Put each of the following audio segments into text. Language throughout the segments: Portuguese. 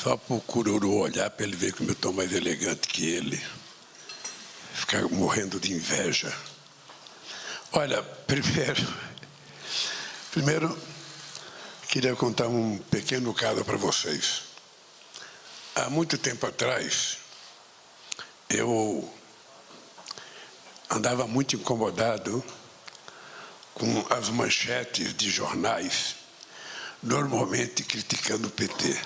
Só para o Cururu olhar para ele ver como eu estou mais elegante que ele. Ficar morrendo de inveja. Olha, primeiro queria contar um pequeno caso para vocês. Há muito tempo atrás, eu andava muito incomodado com as manchetes de jornais, normalmente criticando o PT.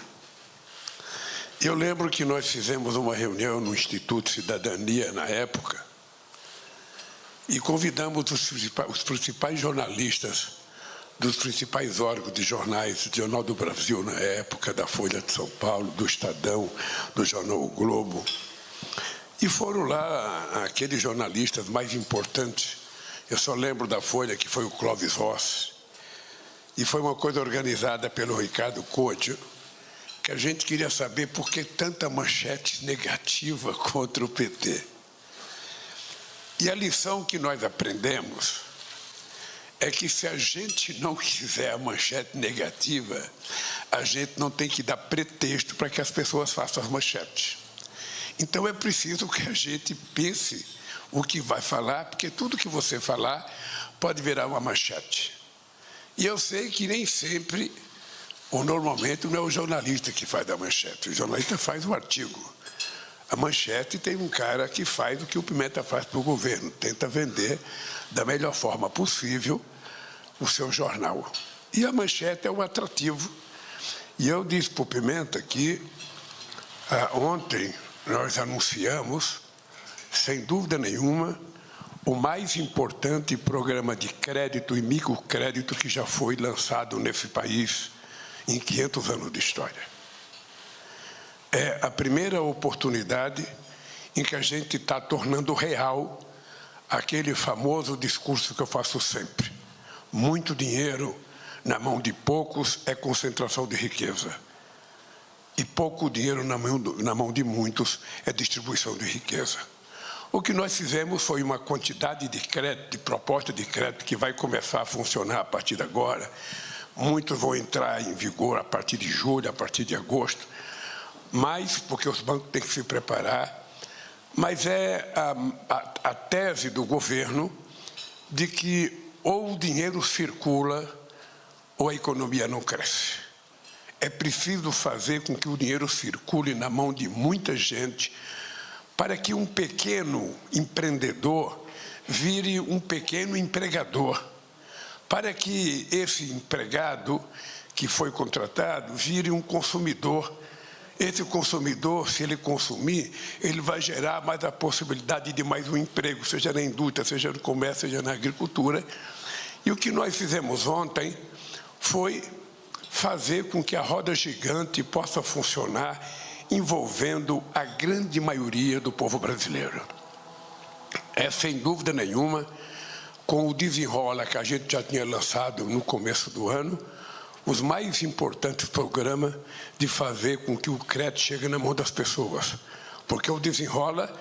Eu lembro que nós fizemos uma reunião no Instituto Cidadania, na época, e convidamos os principais jornalistas dos principais órgãos de jornais, do Jornal do Brasil, na época, da Folha de São Paulo, do Estadão, do Jornal O Globo. E foram lá aqueles jornalistas mais importantes. Eu só lembro da Folha, que foi o Clóvis Rossi. E foi uma coisa organizada pelo Ricardo Couto, que a gente queria saber por que tanta manchete negativa contra o PT. E a lição que nós aprendemos é que se a gente não quiser a manchete negativa, a gente não tem que dar pretexto para que as pessoas façam as manchetes. Então é preciso que a gente pense o que vai falar, porque tudo que você falar pode virar uma manchete. E eu sei que nem sempre, ou normalmente, não é o jornalista que faz a manchete, o jornalista faz o artigo. A manchete tem um cara que faz o que o Pimenta faz para o governo, tenta vender da melhor forma possível o seu jornal. E a manchete é um atrativo. E eu disse para o Pimenta que ontem nós anunciamos, sem dúvida nenhuma, o mais importante programa de crédito e microcrédito que já foi lançado nesse país em 500 anos de história. É a primeira oportunidade em que a gente está tornando real aquele famoso discurso que eu faço sempre. Muito dinheiro na mão de poucos é concentração de riqueza. E pouco dinheiro na mão de muitos é distribuição de riqueza. O que nós fizemos foi uma quantidade de crédito, de proposta de crédito, que vai começar a funcionar a partir de agora. Muitos vão entrar em vigor a partir de julho, a partir de agosto. Mas, porque os bancos têm que se preparar, mas é a tese do governo de que ou o dinheiro circula ou a economia não cresce. É preciso fazer com que o dinheiro circule na mão de muita gente para que um pequeno empreendedor vire um pequeno empregador, para que esse empregado que foi contratado vire um consumidor. Esse consumidor, se ele consumir, ele vai gerar mais a possibilidade de mais um emprego, seja na indústria, seja no comércio, seja na agricultura. E o que nós fizemos ontem foi fazer com que a roda gigante possa funcionar envolvendo a grande maioria do povo brasileiro. É, sem dúvida nenhuma, com o Desenrola que a gente já tinha lançado no começo do ano, os mais importantes programas de fazer com que o crédito chegue na mão das pessoas. Porque o Desenrola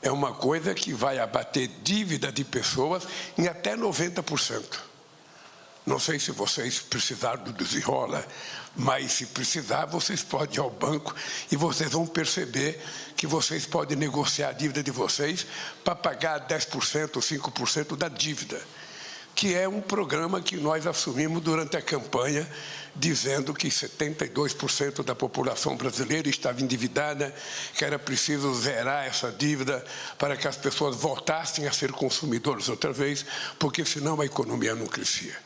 é uma coisa que vai abater dívida de pessoas em até 90%. Não sei se vocês precisaram do Desenrola, mas se precisar, vocês podem ir ao banco e vocês vão perceber que vocês podem negociar a dívida de vocês para pagar 10% ou 5% da dívida, que é um programa que nós assumimos durante a campanha, dizendo que 72% da população brasileira estava endividada, que era preciso zerar essa dívida para que as pessoas voltassem a ser consumidores outra vez, porque senão a economia não crescia.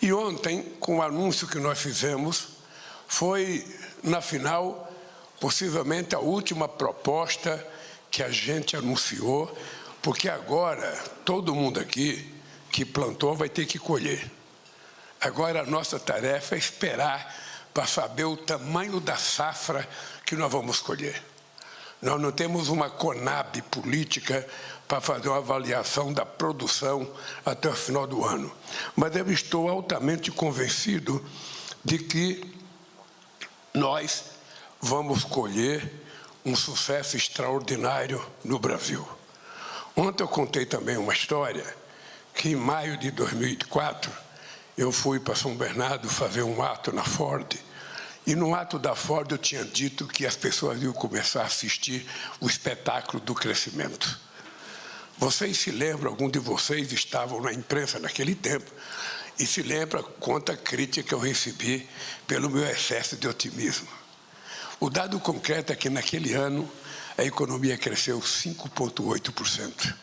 E ontem, com o anúncio que nós fizemos, foi, na final, possivelmente a última proposta que a gente anunciou, porque agora todo mundo aqui que plantou vai ter que colher. Agora a nossa tarefa é esperar para saber o tamanho da safra que nós vamos colher. Nós não temos uma Conab política para fazer uma avaliação da produção até o final do ano. Mas eu estou altamente convencido de que nós vamos colher um sucesso extraordinário no Brasil. Ontem eu contei também uma história que em maio de 2004 eu fui para São Bernardo fazer um ato na Ford E no ato da Ford eu tinha dito que as pessoas iam começar a assistir o espetáculo do crescimento. Vocês se lembram, algum de vocês estavam na imprensa naquele tempo, e se lembra quanta crítica eu recebi pelo meu excesso de otimismo. O dado concreto é que naquele ano a economia cresceu 5,8%.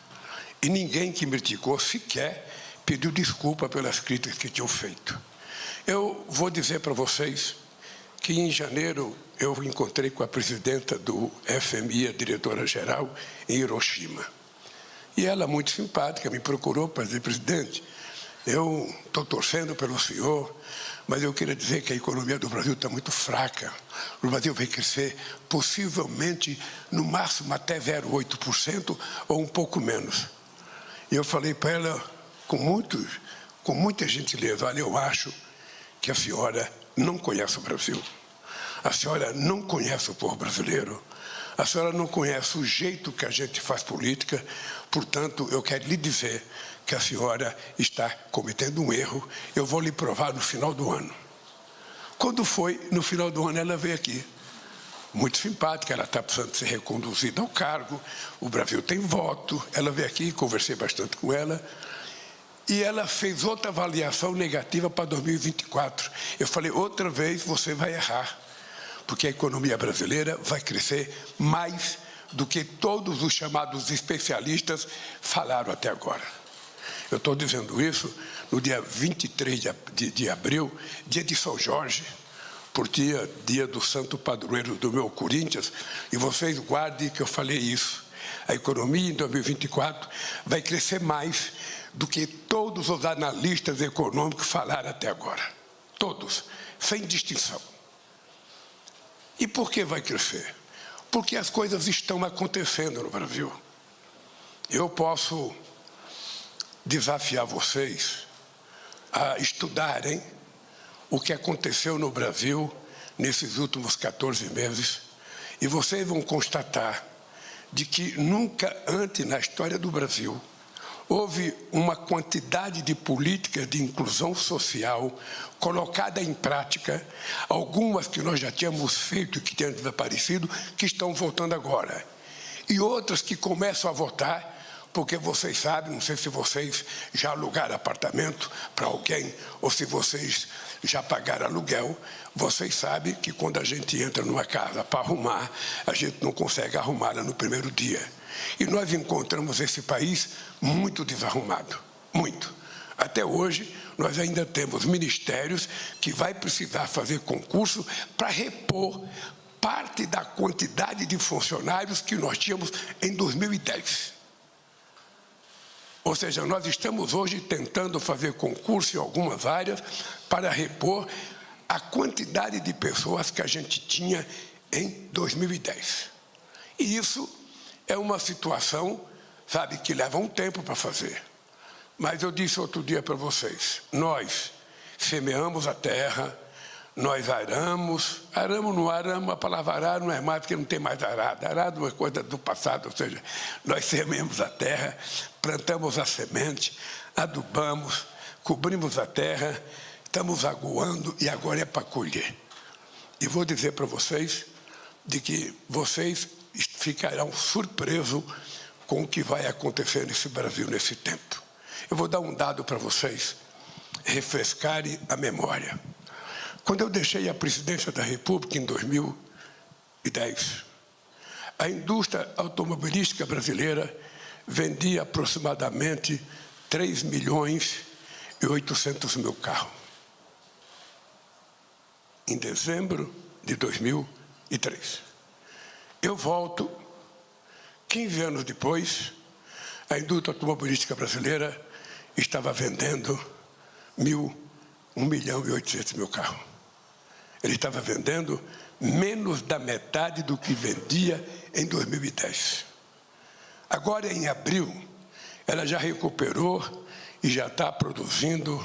E ninguém que me criticou sequer pediu desculpa pelas críticas que tinham feito. Eu vou dizer para vocês que em janeiro eu encontrei com a presidenta do FMI, a diretora-geral, em Hiroshima. E ela, muito simpática, me procurou para dizer: presidente, eu estou torcendo pelo senhor, mas eu queria dizer que a economia do Brasil está muito fraca. O Brasil vai crescer possivelmente, no máximo, até 0,8% ou um pouco menos. E eu falei para ela, com muita gentileza: olha, eu acho que a senhora não conhece o Brasil. A senhora não conhece o povo brasileiro. A senhora não conhece o jeito que a gente faz política. Portanto, eu quero lhe dizer que a senhora está cometendo um erro. Eu vou lhe provar no final do ano. Quando foi no final do ano, ela veio aqui. Muito simpática, ela está precisando ser reconduzida ao cargo. O Brasil tem voto. Ela veio aqui, conversei bastante com ela. E ela fez outra avaliação negativa para 2024. Eu falei: outra vez você vai errar, porque a economia brasileira vai crescer mais do que todos os chamados especialistas falaram até agora. Eu estou dizendo isso no dia 23 de abril, dia de São Jorge, por dia do santo padroeiro do meu Corinthians, e vocês guardem que eu falei isso. A economia em 2024 vai crescer mais do que todos os analistas econômicos falaram até agora. Todos, sem distinção. E por que vai crescer? Porque as coisas estão acontecendo no Brasil. Eu posso desafiar vocês a estudarem o que aconteceu no Brasil nesses últimos 14 meses, e vocês vão constatar de que nunca antes na história do Brasil houve uma quantidade de políticas de inclusão social colocada em prática, algumas que nós já tínhamos feito e que tinham desaparecido, que estão voltando agora. E outras que começam a voltar, porque vocês sabem, não sei se vocês já alugaram apartamento para alguém, ou se vocês já pagaram aluguel, vocês sabem que quando a gente entra numa casa para arrumar, a gente não consegue arrumá-la no primeiro dia. E nós encontramos esse país muito desarrumado, muito. Até hoje, nós ainda temos ministérios que vai precisar fazer concurso para repor parte da quantidade de funcionários que nós tínhamos em 2010. Ou seja, nós estamos hoje tentando fazer concurso em algumas áreas para repor a quantidade de pessoas que a gente tinha em 2010. E isso é uma situação, sabe, que leva um tempo para fazer. Mas eu disse outro dia para vocês, nós semeamos a terra, nós aramos, não aramos, a palavra arar não é mais, porque não tem mais arado. Arado é uma coisa do passado, ou seja, nós semeamos a terra, plantamos a semente, adubamos, cobrimos a terra, estamos aguando e agora é para colher. E vou dizer para vocês de que vocês ficarão surpresos com o que vai acontecer nesse Brasil nesse tempo. Eu vou dar um dado para vocês, refrescarem a memória. Quando eu deixei a presidência da República em 2010, a indústria automobilística brasileira vendia aproximadamente 3.800.000 carros. Em dezembro de 2003. Eu volto, 15 anos depois, a indústria automobilística brasileira estava vendendo 1.800.000 carros. Ele estava vendendo menos da metade do que vendia em 2010. Agora, em abril, ela já recuperou e já está produzindo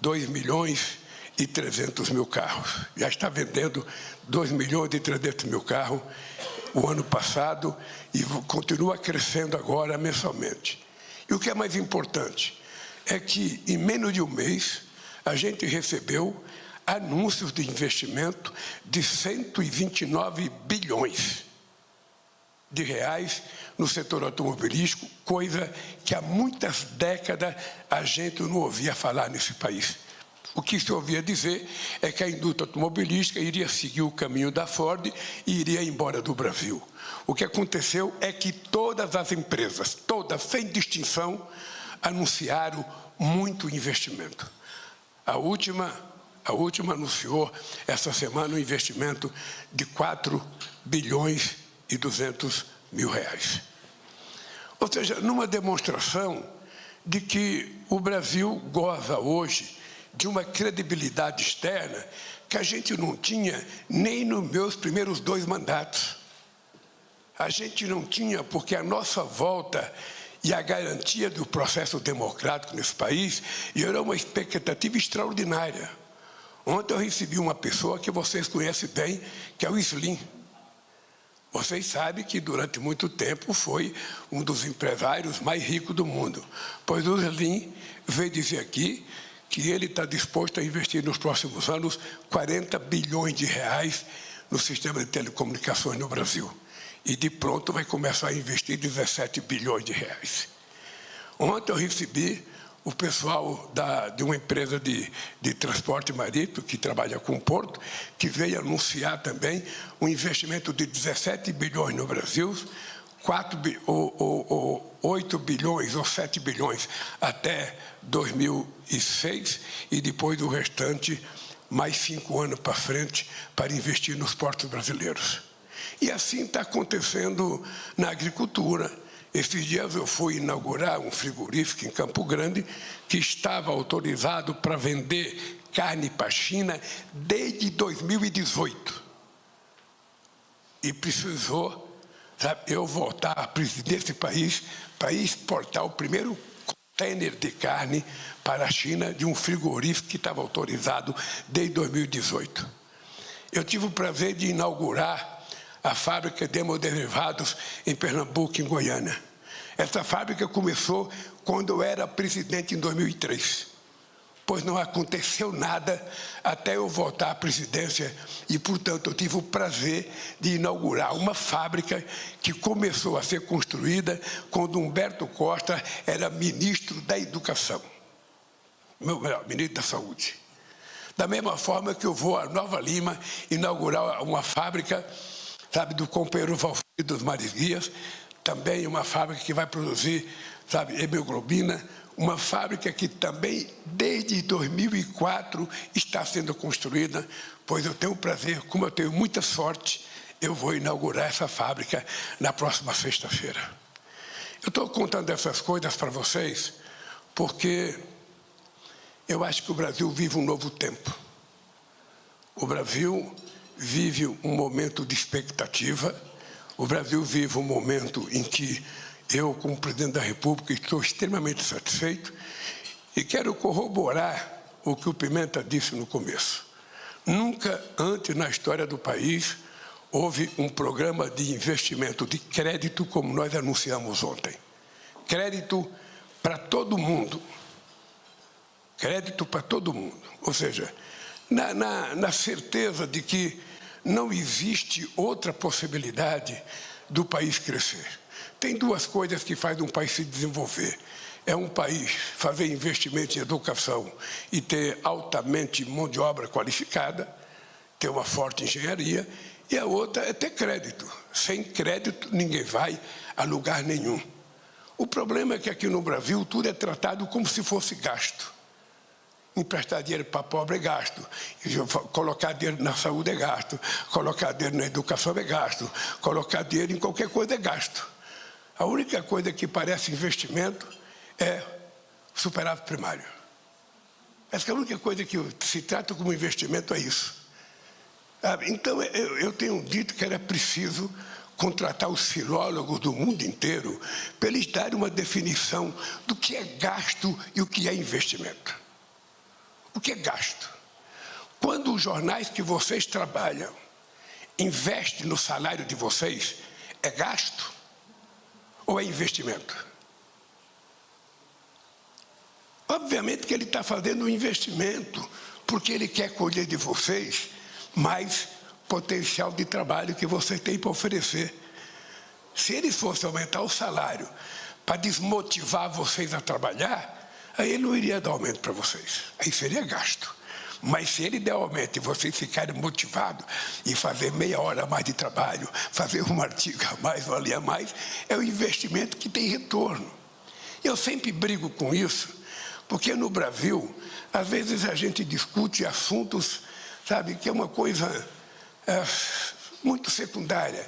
2.300.000 carros. Já está vendendo 2.300.000 carros o ano passado e continua crescendo agora mensalmente. E o que é mais importante é que, em menos de um mês, a gente recebeu anúncios de investimento de 129 bilhões de reais no setor automobilístico, coisa que há muitas décadas a gente não ouvia falar nesse país. O que se ouvia dizer é que a indústria automobilística iria seguir o caminho da Ford e iria embora do Brasil. O que aconteceu é que todas as empresas, todas, sem distinção, anunciaram muito investimento. A última anunciou essa semana um investimento de 4 bilhões e 200 mil reais. Ou seja, numa demonstração de que o Brasil goza hoje de uma credibilidade externa que a gente não tinha nem nos meus primeiros 2 mandatos. A gente não tinha porque a nossa volta e a garantia do processo democrático nesse país gerou uma expectativa extraordinária. Ontem eu recebi uma pessoa que vocês conhecem bem, que é o Slim. Vocês sabem que durante muito tempo foi um dos empresários mais ricos do mundo. Pois o Slim veio dizer aqui que ele está disposto a investir nos próximos anos 40 bilhões de reais no sistema de telecomunicações no Brasil. E de pronto vai começar a investir 17 bilhões de reais. Ontem eu recebi o pessoal de uma empresa de transporte marítimo, que trabalha com o porto, que veio anunciar também um investimento de 17 bilhões no Brasil, 8 bilhões ou 7 bilhões até 2006, e depois o restante, mais 5 anos para frente, para investir nos portos brasileiros. E assim está acontecendo na agricultura. Esses dias eu fui inaugurar um frigorífico em Campo Grande que estava autorizado para vender carne para a China desde 2018. E precisou, eu voltar à presidência desse país para exportar o primeiro container de carne para a China de um frigorífico que estava autorizado desde 2018. Eu tive o prazer de inaugurar a fábrica de hemoderivados em Pernambuco, em Goiânia. Essa fábrica começou quando eu era presidente em 2003, pois não aconteceu nada até eu voltar à presidência e, portanto, eu tive o prazer de inaugurar uma fábrica que começou a ser construída quando Humberto Costa era ministro da Educação, ministro da Saúde. Da mesma forma que eu vou a Nova Lima inaugurar uma fábrica, do companheiro Valfrido dos Marisguias, também uma fábrica que vai produzir, hemoglobina, uma fábrica que também, desde 2004, está sendo construída, pois eu tenho o prazer, como eu tenho muita sorte, eu vou inaugurar essa fábrica na próxima sexta-feira. Eu estou contando essas coisas para vocês porque eu acho que o Brasil vive um novo tempo. O Brasil vive um momento de expectativa. O Brasil vive um momento em que eu, como presidente da República, estou extremamente satisfeito e quero corroborar o que o Pimenta disse no começo. Nunca antes na história do país houve um programa de investimento de crédito como nós anunciamos ontem. Crédito para todo mundo. Crédito para todo mundo. Ou seja, na certeza de que não existe outra possibilidade do país crescer. Tem 2 coisas que fazem um país se desenvolver. É um país fazer investimento em educação e ter altamente mão de obra qualificada, ter uma forte engenharia, e a outra é ter crédito. Sem crédito, ninguém vai a lugar nenhum. O problema é que aqui no Brasil tudo é tratado como se fosse gasto. Emprestar dinheiro para pobre é gasto, colocar dinheiro na saúde é gasto, colocar dinheiro na educação é gasto, colocar dinheiro em qualquer coisa é gasto. A única coisa que parece investimento é superávit primário. Essa é a única coisa que se trata como investimento, é isso. Então, eu tenho dito que era preciso contratar os filólogos do mundo inteiro para eles darem uma definição do que é gasto e o que é investimento. O que é gasto? Quando os jornais que vocês trabalham investem no salário de vocês, é gasto ou é investimento? Obviamente que ele está fazendo um investimento, porque ele quer colher de vocês mais potencial de trabalho que você tem para oferecer. Se ele fosse aumentar o salário para desmotivar vocês a trabalhar, aí ele não iria dar aumento para vocês. Aí seria gasto. Mas se ele der aumento e vocês ficarem motivados e fazer meia hora a mais de trabalho, fazer um artigo a mais, valer a mais, é um investimento que tem retorno. Eu sempre brigo com isso, porque no Brasil, às vezes a gente discute assuntos, sabe, que é uma coisa muito secundária.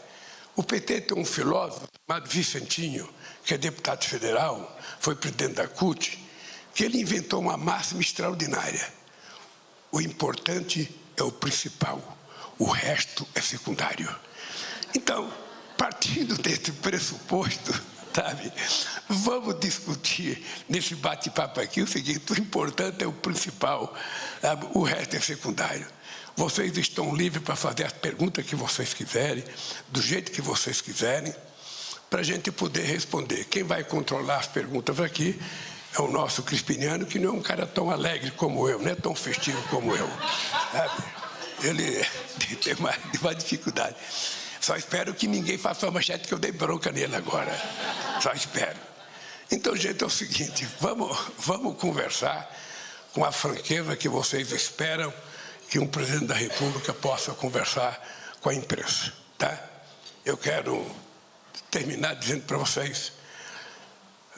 O PT tem um filósofo chamado Vicentinho, que é deputado federal, foi presidente da CUT, que ele inventou uma máxima extraordinária. O importante é o principal, o resto é secundário. Então, partindo desse pressuposto, sabe, vamos discutir nesse bate-papo aqui o seguinte: o importante é o principal, sabe, o resto é secundário. Vocês estão livres para fazer as perguntas que vocês quiserem, do jeito que vocês quiserem, para a gente poder responder. Quem vai controlar as perguntas aqui é o nosso Crispiniano, que não é um cara tão alegre como eu, não é tão festivo como eu, sabe? Ele tem uma dificuldade. Só espero que ninguém faça uma manchete que eu dei bronca nele agora. Só espero. Então, gente, é o seguinte, vamos conversar com a franqueza que vocês esperam que um presidente da República possa conversar com a imprensa, tá? Eu quero terminar dizendo para vocês: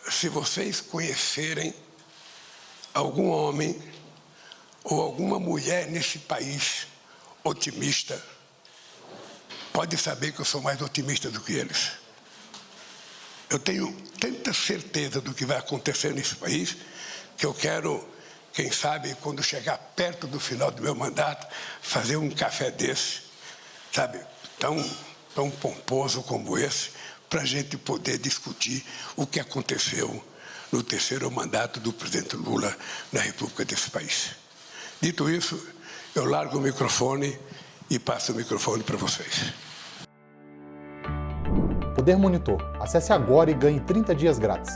se vocês conhecerem algum homem ou alguma mulher nesse país otimista, pode saber que eu sou mais otimista do que eles. Eu tenho tanta certeza do que vai acontecer nesse país que eu quero, quem sabe, quando chegar perto do final do meu mandato, fazer um café desse, sabe, tão pomposo como esse, para a gente poder discutir o que aconteceu no terceiro mandato do presidente Lula na República desse país. Dito isso, eu largo o microfone e passo o microfone para vocês. Poder Monitor. Acesse agora e ganhe 30 dias grátis.